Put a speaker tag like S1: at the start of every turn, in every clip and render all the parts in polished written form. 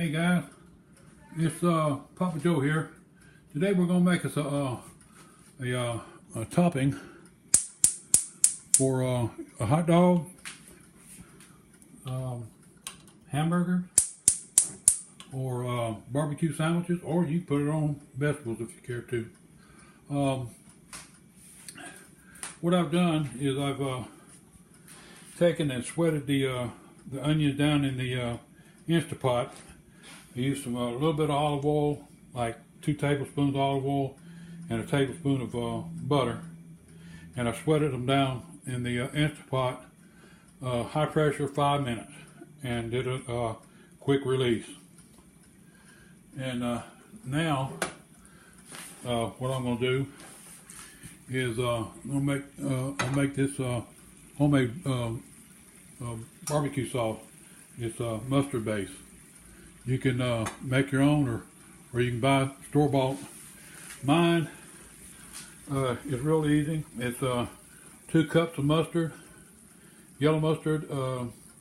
S1: Hey guys, it's Papa Joe here. Today we're gonna make us a topping for a hot dog, hamburger, or barbecue sandwiches, or you can put it on vegetables if you care to. What I've done is I've taken and sweated the onions down in the Instapot. I used a little bit of olive oil, like 2 tablespoons of olive oil and a tablespoon of butter, and I sweated them down in the Instapot, high pressure, 5 minutes, and did a quick release. And now what I'm going to do is I'll make this homemade barbecue sauce. It's mustard based. You can make your own, or you can buy store-bought. Mine is real easy. It's 2 cups of mustard, yellow mustard,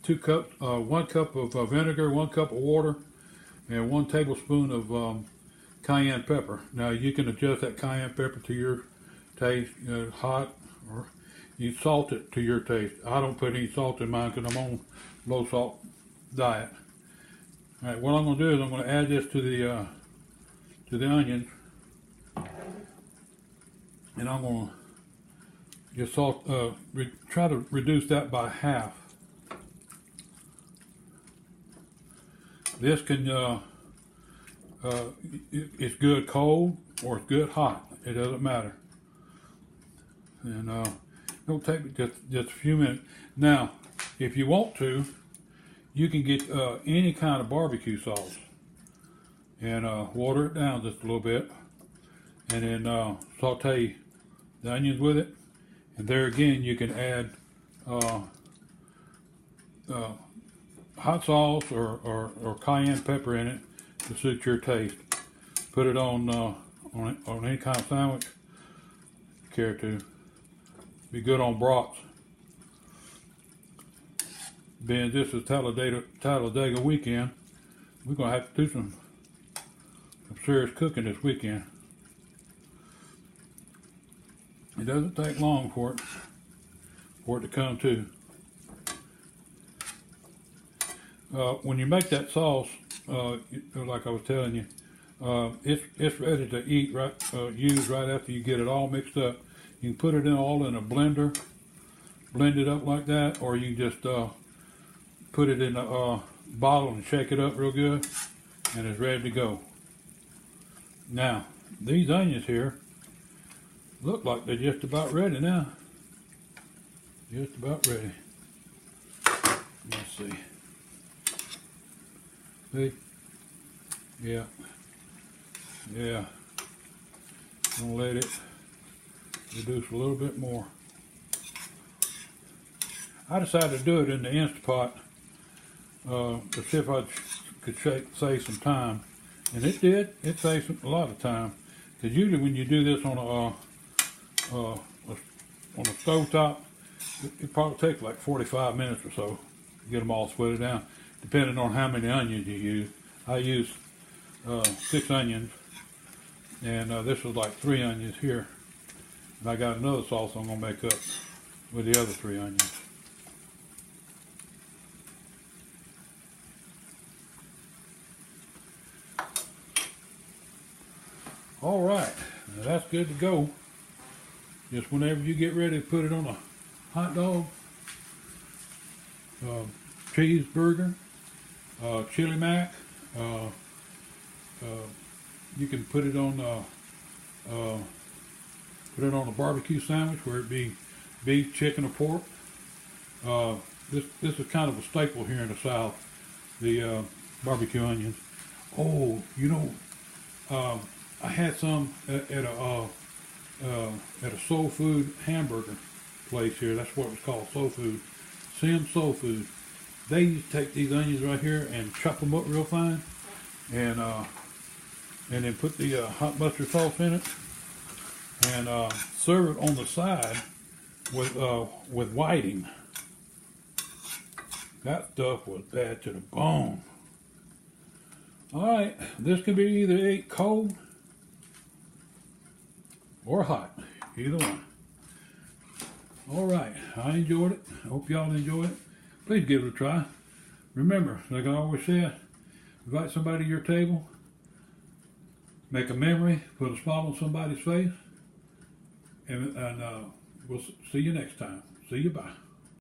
S1: 2 cups, 1 cup of vinegar, 1 cup of water, and 1 tablespoon of cayenne pepper. Now you can adjust that cayenne pepper to your taste. Hot, or you salt it to your taste. I don't put any salt in mine because I'm on low salt diet. All right, what I'm going to do is I'm going to add this to the onions, and I'm going to just try to reduce that by half. This can it's good cold or it's good hot. It doesn't matter, and it'll take just a few minutes. Now, if you want to, you can get any kind of barbecue sauce and water it down just a little bit, and then saute the onions with it. And there again, you can add hot sauce or cayenne pepper in it to suit your taste. Put it on any kind of sandwich if you care to. Be good on brats. Being this is Talladega weekend, we're gonna have to do some serious cooking this weekend. It doesn't take long for it to come to. When you make that sauce, like I was telling you, it's ready to eat use right after you get it all mixed up. You can put it all in a blender, blend it up like that, or you can just put it in a bottle and shake it up real good, and it's ready to go. Now, these onions here look like they're just about ready now. Just about ready. Let's see. See? Yeah. Yeah. I'm gonna let it reduce a little bit more. I decided to do it in the Instapot to see if I could save some time, and it did. It saves a lot of time, because usually when you do this on a stove top, it probably takes like 45 minutes or so to get them all sweated down, depending on how many onions you use. I use 6 onions, and this was like 3 onions here, and I got another sauce I'm gonna make up with the other 3 onions. All right, now that's good to go. Just whenever you get ready to put it on a hot dog, cheeseburger, chili mac, you can put it on a barbecue sandwich, where it be beef, chicken, or pork. This is kind of a staple here in the South, the barbecue onions. Oh, you know, I had some at a soul food hamburger place here. That's what it was called, soul food. Sim Soul Food. They used to take these onions right here and chop them up real fine, and then put the hot mustard sauce in it, and serve it on the side with whiting. That stuff was bad to the bone. Alright, this can be either ate cold or hot. Either one. Alright, I enjoyed it. I hope y'all enjoy it. Please give it a try. Remember, like I always say, invite somebody to your table, make a memory, put a smile on somebody's face, and we'll see you next time. See you, bye.